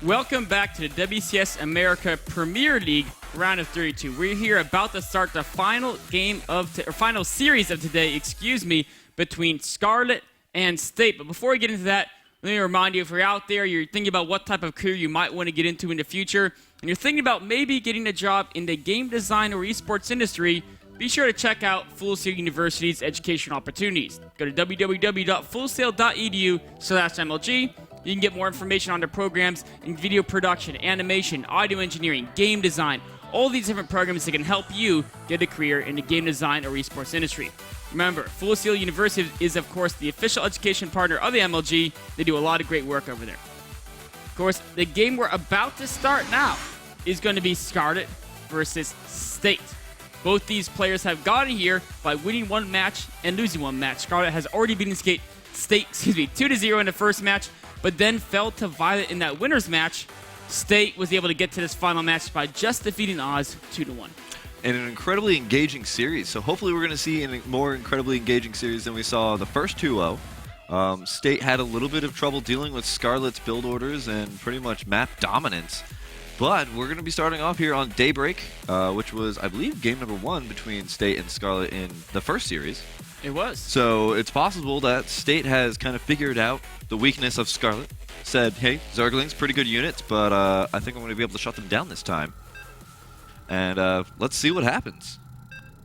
Welcome back to the WCS America Premier League round of 32. We're here about to start the final game of final series of today, between Scarlett and State. But before we get into that, let me remind you, if you're out there, you're thinking about what type of career you might want to get into in the future, and you're thinking about maybe getting a job in the game design or esports industry, be sure to check out Full Sail University's educational opportunities. Go to www.fullsail.edu/MLG. You can get more information on their programs in video production, animation, audio engineering, game design, all these different programs that can help you get a career in the game design or esports industry. Remember, Full Sail University is, of course, the official education partner of the MLG. They do a lot of great work over there. Of course, the game we're about to start now is going to be Scarlett versus State. Both these players have gotten here by winning one match and losing one match. Scarlett has already beaten State 2-0 in the first match, but then fell to Violet in that winner's match. State was able to get to this final match by just defeating Oz 2-1. And an incredibly engaging series. So hopefully we're going to see a more incredibly engaging series than we saw the first 2-0. State had a little bit of trouble dealing with Scarlett's build orders and pretty much map dominance. But we're going to be starting off here on Daybreak, which was, I believe, game number 1 between State and Scarlett in the first series. It was. So it's possible that State has kind of figured out the weakness of Scarlett. Said, hey, Zergling's pretty good units, but I think I'm going to be able to shut them down this time. And let's see what happens.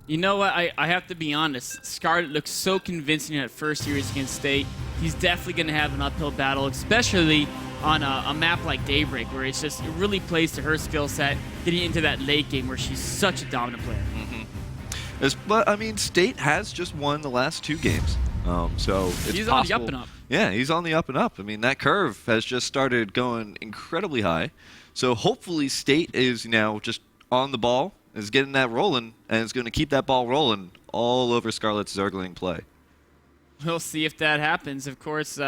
You know what? I have to be honest. Scarlett looks so convincing in that first series against State. He's definitely going to have an uphill battle, especially on a map like Daybreak, where it really plays to her skill set, getting into that late game where she's such a dominant player. But, I mean, State has just won the last 2 games. So it's he's possible. on the up and up. Yeah, he's on the up and up. I mean, that curve has just started going incredibly high. So hopefully State is now just on the ball, is getting that rolling, and is going to keep that ball rolling all over Scarlett's Zergling play. We'll see if that happens. Of course,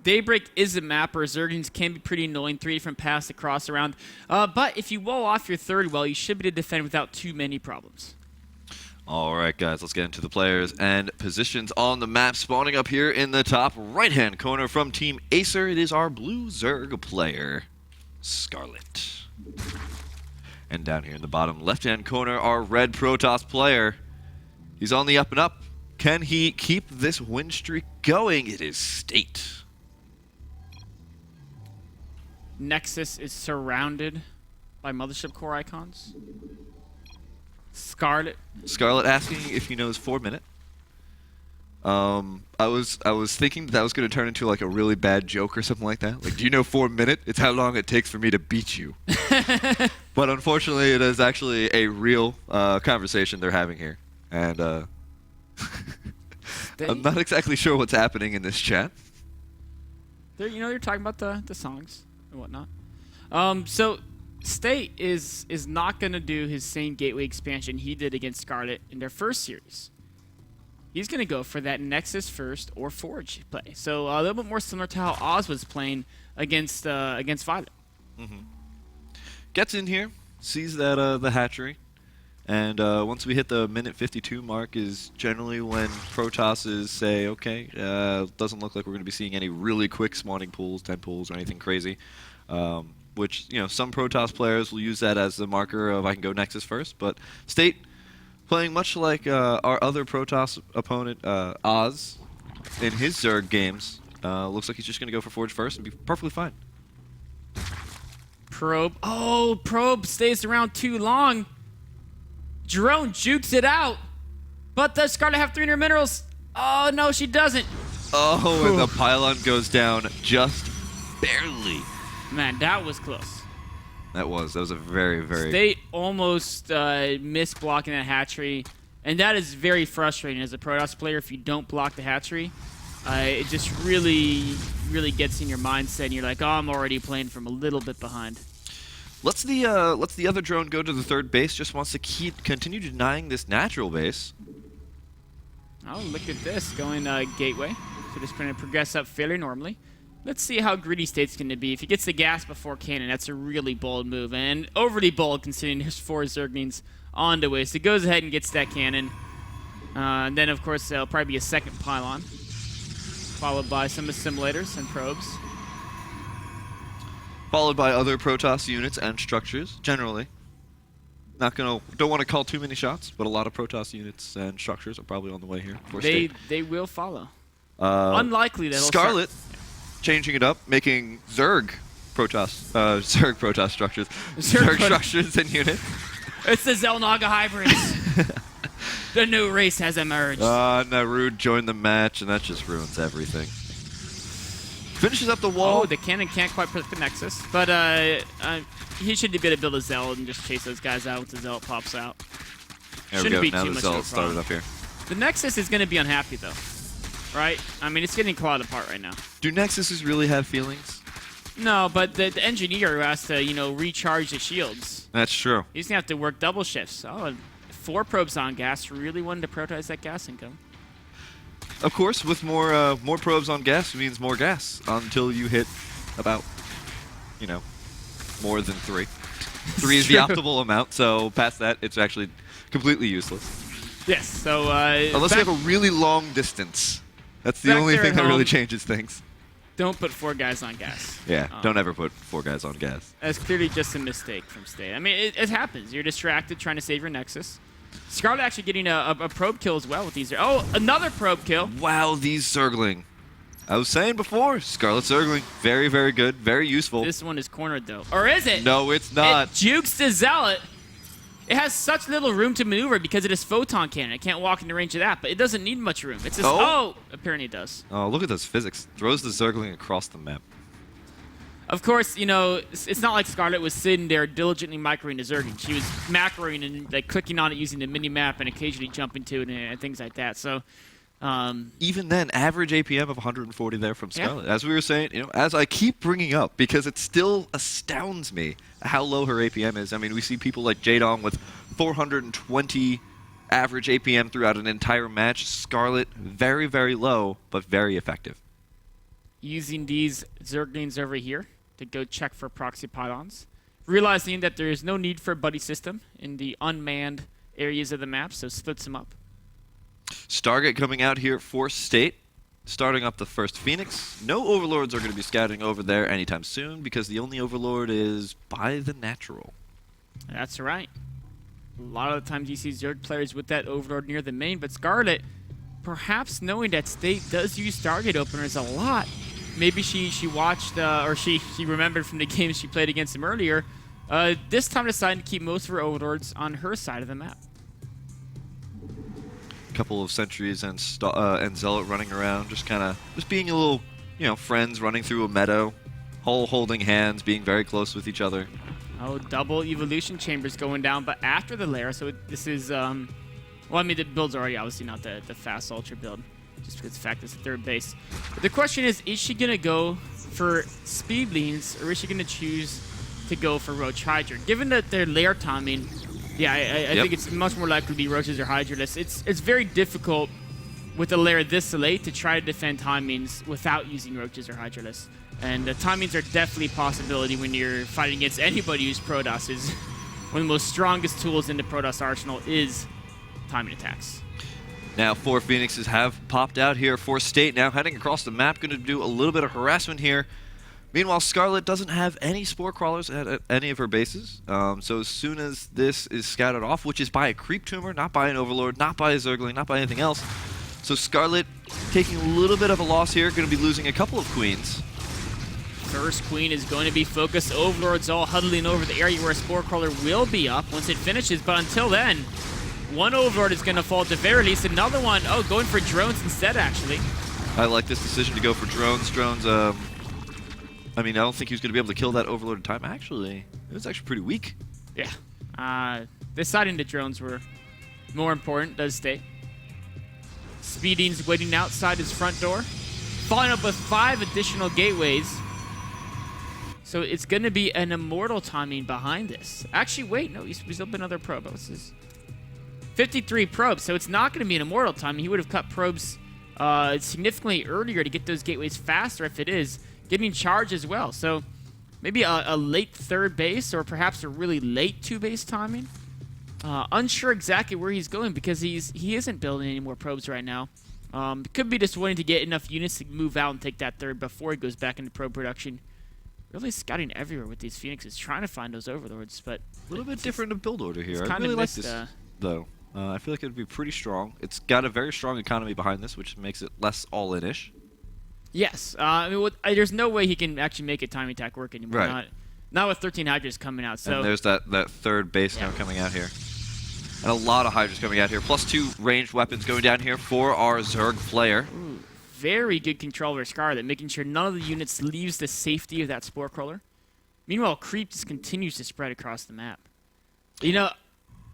Daybreak is a map where Zerglings can be pretty annoying, 3 different paths to cross around. But if you wall off your third well, you should be able to defend without too many problems. All right, guys, let's get into the players and positions on the map. Spawning up here in the top right-hand corner from Team Acer, it is our blue Zerg player, Scarlett. And down here in the bottom left-hand corner, our red Protoss player. He's on the up and up. Can he keep this win streak going? It is State. Nexus is surrounded by Mothership Core icons. Scarlett asking if he knows 4-minute. I was thinking that was going to turn into like a really bad joke or something like that. Like, do you know 4-minute? It's how long it takes for me to beat you. But unfortunately, it is actually a real conversation they're having here, and I'm not exactly sure what's happening in this chat. They're talking about the songs and whatnot. So State is not going to do his same gateway expansion he did against Scarlett in their first series. He's going to go for that Nexus first or Forge play. So a little bit more similar to how Oz was playing against Violet. Gets in here, sees that the hatchery, and once we hit the minute 52 mark is generally when Protosses say, okay, doesn't look like we're going to be seeing any really quick spawning pools, 10 pools, or anything crazy. Which, some Protoss players will use that as the marker of I can go Nexus first. But State, playing much like our other Protoss opponent, Oz, in his Zerg games, looks like he's just going to go for Forge first and be perfectly fine. Probe. Oh, Probe stays around too long. Drone jukes it out. But does Scarlett have 300 minerals? Oh, no, she doesn't. Oh, and the pylon goes down just barely. Man, that was close. That was a very, very... State almost missed blocking that hatchery, and that is very frustrating as a Protoss player if you don't block the hatchery. It just really, really gets in your mindset, and you're like, oh, I'm already playing from a little bit behind. Let's the other drone go to the third base. Just wants to continue denying this natural base. Oh, look at this, going gateway. So just going to progress up fairly normally. Let's see how greedy State's going to be. If he gets the gas before cannon, that's a really bold move. And overly bold considering there's 4 Zerglings on the way. So he goes ahead and gets that cannon. And then, of course, there'll probably be a second pylon, followed by some assimilators and probes. followed by other Protoss units and structures, generally. Don't want to call too many shots, but a lot of Protoss units and structures are probably on the way here. They will follow. Unlikely that Scarlett changing it up, making Zerg Protoss structures. Zerg structures and units. It's the Zelnaga hybrids. The new race has emerged. Narud joined the match, and that just ruins everything. Finishes up the wall. Oh, the cannon can't quite put the Nexus, but he should be able to build a Zealot and just chase those guys out once the Zealot pops out. There we go. Now the Zealot started up here. The Nexus is going to be unhappy, though. Right? I mean, it's getting clawed apart right now. Do Nexuses really have feelings? No, but the engineer who has to, recharge the shields. That's true. He's going to have to work double shifts. Oh, 4 probes on gas. Really wanted to prioritize that gas income. Of course, with more probes on gas means more gas until you hit about, more than 3. 3 is the optimal amount, so past that, it's actually completely useless. Yes, so... unless you have a really long distance. That's the only thing that really changes things. Don't put 4 guys on gas. Yeah, don't ever put 4 guys on gas. That's clearly just a mistake from State. I mean, it happens. You're distracted trying to save your Nexus. Scarlett actually getting a probe kill as well with these. Oh, another probe kill. Wow, these Zergling. I was saying before, Scarlet Zergling, very, very good, very useful. This one is cornered, though. Or is it? No, it's not. It jukes the Zealot. It has such little room to maneuver because it is photon cannon. It can't walk in the range of that, but it doesn't need much room. It's just, apparently it does. Oh, look at those physics. Throws the Zergling across the map. Of course, it's not like Scarlett was sitting there diligently microing the Zergling. She was macroing and clicking on it using the mini-map and occasionally jumping to it and things like that. So, even then, average APM of 140 there from Scarlett. Yeah. As we were saying, as I keep bringing up, because it still astounds me how low her APM is. I mean, we see people like Jadong with 420 average APM throughout an entire match. Scarlett, very, very low, but very effective. Using these Zerglings over here to go check for proxy pylons, realizing that there is no need for a buddy system in the unmanned areas of the map, so splits them up. Stargate coming out here for State, starting up the first Phoenix. No Overlords are going to be scouting over there anytime soon because the only Overlord is by the natural. That's right. A lot of the times you see Zerg players with that Overlord near the main, but Scarlett, perhaps knowing that State does use Stargate openers a lot, maybe she watched or she remembered from the games she played against him earlier, this time decided to keep most of her Overlords on her side of the map. Couple of sentries and Zealot running around, just being a little, friends running through a meadow, holding hands, being very close with each other. Oh, double evolution chambers going down, but after the lair, so this is, well, I mean, the build's already obviously not the fast ultra build, just because the fact it's a third base. But the question is she going to go for speed leans, or is she going to choose to go for Roach Hydra? Given that their lair timing, yeah, I think it's much more likely to be Roaches or Hydraless. It's very difficult with a lair this late to try to defend timings without using Roaches or Hydraless. And the timings are definitely a possibility when you're fighting against anybody who's Protoss. One of the most strongest tools in the Protoss arsenal is timing attacks. Now 4 Phoenixes have popped out here for State, now heading across the map, going to do a little bit of harassment here. Meanwhile, Scarlett doesn't have any Spore Crawlers at any of her bases, so as soon as this is scouted off, which is by a Creep Tumor, not by an Overlord, not by a Zergling, not by anything else, so Scarlett taking a little bit of a loss here, going to be losing a couple of Queens. First Queen is going to be focused. Overlords all huddling over the area where a Spore Crawler will be up once it finishes, but until then, one Overlord is going to fall at the very least. Another one, going for drones instead, actually. I like this decision to go for drones. I mean, I don't think he was going to be able to kill that Overlord in time. Actually, it was actually pretty weak. Yeah. Deciding the drones were more important, does State. Speeding's waiting outside his front door. Following up with 5 additional gateways. So it's going to be an immortal timing behind this. Actually, wait, no, he's up another probe. What's his? 53 probes, so it's not going to be an immortal timing. He would have cut probes significantly earlier to get those gateways faster if it is. Getting charged as well, so maybe a late 3rd base or perhaps a really late 2 base timing. Unsure exactly where he's going because he isn't building any more probes right now. Could be just wanting to get enough units to move out and take that 3rd before he goes back into probe production. really scouting everywhere with these Phoenixes, trying to find those Overlords, but... A little bit different in build order here. It's I really like missed, this, though. I feel like it would be pretty strong. It's got a very strong economy behind this, which makes it less all-in-ish. Yes. I mean, there's no way he can actually make a timing attack work anymore. Right. Not with 13 Hydras coming out. So and there's that third base now coming out here. And a lot of Hydras coming out here. +2 ranged weapons going down here for our Zerg player. Ooh, very good control over Scarlett, making sure none of the units leaves the safety of that Spore Crawler. Meanwhile, creep just continues to spread across the map. You know,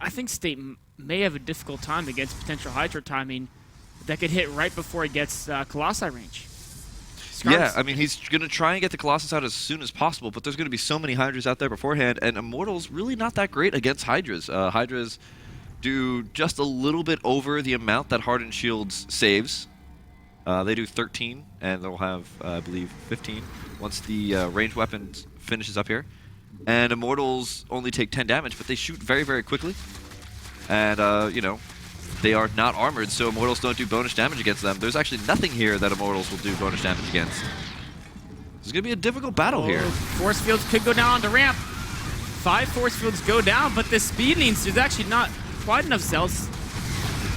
I think State may have a difficult time against potential Hydra timing that could hit right before it gets Colossi range. Yeah, I mean, he's going to try and get the Colossus out as soon as possible, but there's going to be so many Hydras out there beforehand, and Immortal's really not that great against Hydras. Hydras do just a little bit over the amount that Hardened Shields saves. They do 13, and they'll have, I believe, 15 once the ranged weapon finishes up here. And Immortals only take 10 damage, but they shoot very, very quickly. And, you know, they are not armored, so Immortals don't do bonus damage against them. There's actually nothing here that Immortals will do bonus damage against. This is going to be a difficult battle here. Force fields could go down on the ramp. 5 force fields go down, but the speedlings, there's actually not quite enough cells.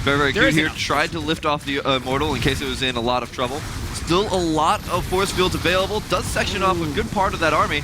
Very, very good here. Enough. Tried to lift off the Immortal in case it was in a lot of trouble. Still a lot of force fields available. Does section off a good part of that army,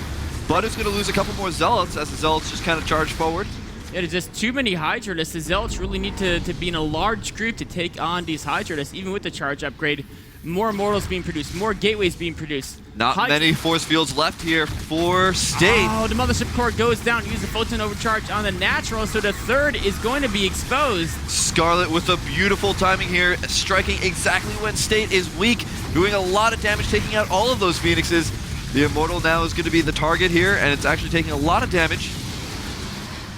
but it's going to lose a couple more Zealots as the Zealots just kind of charge forward. Yeah, there's just too many Hydralists. The Zealots really need to be in a large group to take on these Hydralists, even with the charge upgrade. More Immortals being produced, more Gateways being produced. Not many force fields left here for State. Oh, the Mothership Core goes down. Use the Photon Overcharge on the Natural, so the third is going to be exposed. Scarlett with a beautiful timing here, striking exactly when State is weak, doing a lot of damage, taking out all of those Phoenixes. The Immortal now is going to be the target here, and it's actually taking a lot of damage.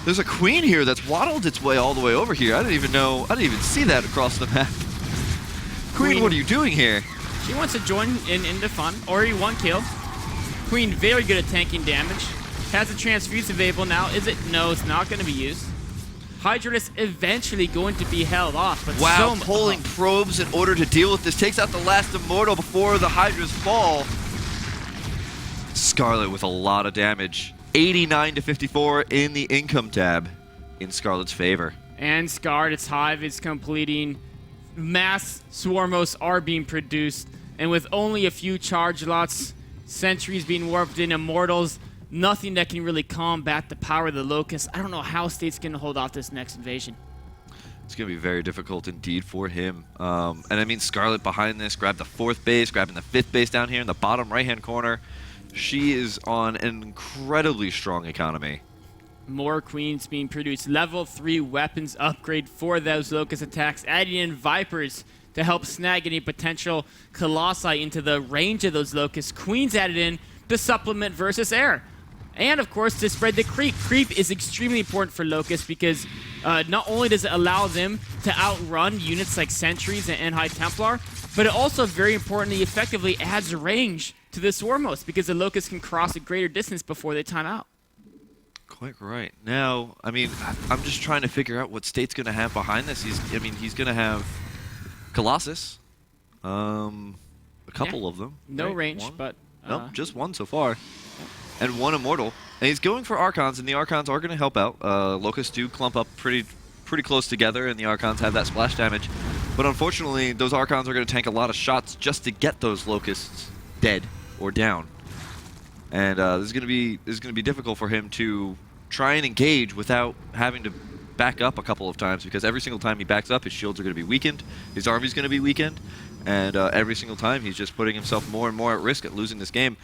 There's a Queen here that's waddled its way all the way over here. I didn't even see that across the map. Queen, what are you doing here? She wants to join in the fun. Already 1 kill. Queen very good at tanking damage. Has a transfuse available now. Is it? No, it's not going to be used. Hydralisk eventually going to be held off. But wow, pulling probes in order to deal with this. Takes out the last Immortal before the Hydras fall. Scarlett with a lot of damage. 89 to 54 in the income tab in Scarlett's favor. And Scarlett's Hive is completing. Mass Swarmos are being produced. And with only a few charge lots, Sentries being warped in, Immortals, nothing that can really combat the power of the Locust. I don't know how State's going to hold off this next invasion. It's going to be very difficult indeed for him. And I mean, Scarlett behind this, grabbed the 4th base, grabbing the 5th base down here in the bottom right-hand corner. She is on an incredibly strong economy. More Queens being produced. Level 3 weapons upgrade for those Locust attacks. Adding in Vipers to help snag any potential Colossi into the range of those Locusts. Queens added in to supplement versus air. And, of course, to spread the creep. Creep is extremely important for Locusts because not only does it allow them to outrun units like Sentries and High Templar, but it also, very importantly, effectively adds range to the Swarmos because the Locusts can cross a greater distance before they time out. Quite right. Now, I mean, I'm just trying to figure out what State's going to have behind this. He's going to have Colossus, a couple of them. No right? range, one? but... Nope, just one so far. And 1 Immortal. And he's going for Archons, and the Archons are going to help out. Locusts do clump up pretty close together, and the Archons have that splash damage. But unfortunately, those Archons are going to tank a lot of shots just to get those Locusts dead or down. And this is going to be difficult for him to try and engage without having to back up a couple of times, because every single time he backs up, his shields are going to be weakened, his army's going to be weakened, and every single time he's just putting himself more and more at risk at losing this game.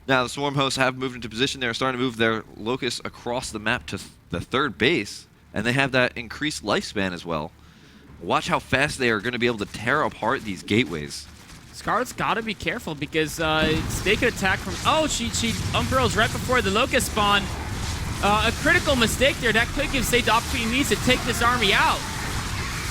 Now the Swarm hosts have moved into position. They're starting to move their Locusts across the map to the 3rd base, and they have that increased lifespan as well. Watch how fast they are going to be able to tear apart these gateways. Scarlett's got to be careful because they could attack from... Oh, she unfurls right before the Locust spawn. A critical mistake there. That could give State the opportunity he needs to take this army out.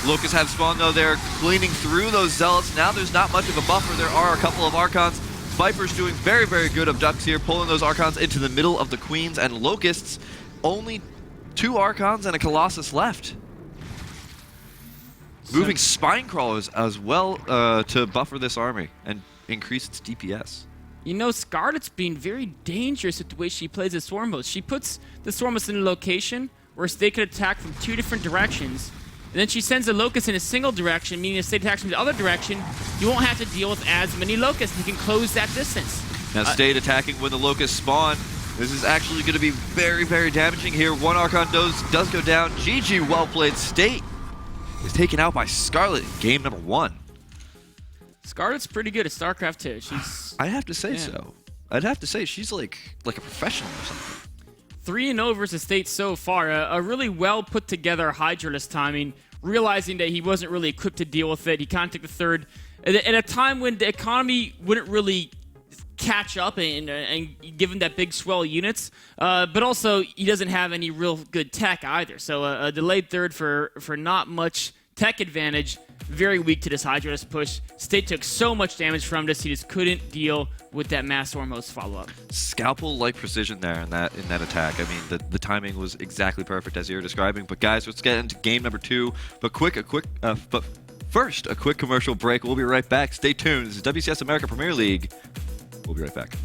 Locusts have spawned, though. They're cleaning through those Zealots. Now there's not much of a buffer. There are a couple of Archons. Viper's doing very, very good abducts here, pulling those Archons into the middle of the Queens and Locusts. Only 2 Archons and a Colossus left. Moving Spine Crawlers as well to buffer this army and increase its DPS. You know, Scarlett's being very dangerous with the way she plays the Swarmos. She puts the Swarmos in a location where State could attack from 2 different directions. And then she sends the Locust in a single direction, meaning if State attacks from the other direction, you won't have to deal with as many Locusts. You can close that distance. Now State attacking when the Locusts spawn. This is actually going to be very, very damaging here. One Archon does go down. GG, well played. State is taken out by Scarlett in game number 1. Scarlett's pretty good at StarCraft too. She's I'd have to say so. I'd have to say she's like a professional or something. 3-0 versus State so far. A really well put together Hydralist timing, realizing that he wasn't really equipped to deal with it. He kind of took the third at a time when the economy wouldn't really catch up and give him that big swell of units, but also he doesn't have any real good tech either. So a delayed third for not much tech advantage. Very weak to this Hydralist push. State took so much damage from this, he just couldn't deal with that Mass Ormos follow-up. Scalpel-like precision there in that attack. I mean, the timing was exactly perfect as you were describing. But guys, let's get into game number 2. But first, a quick commercial break. We'll be right back. Stay tuned. This is WCS America Premier League. We'll be right back.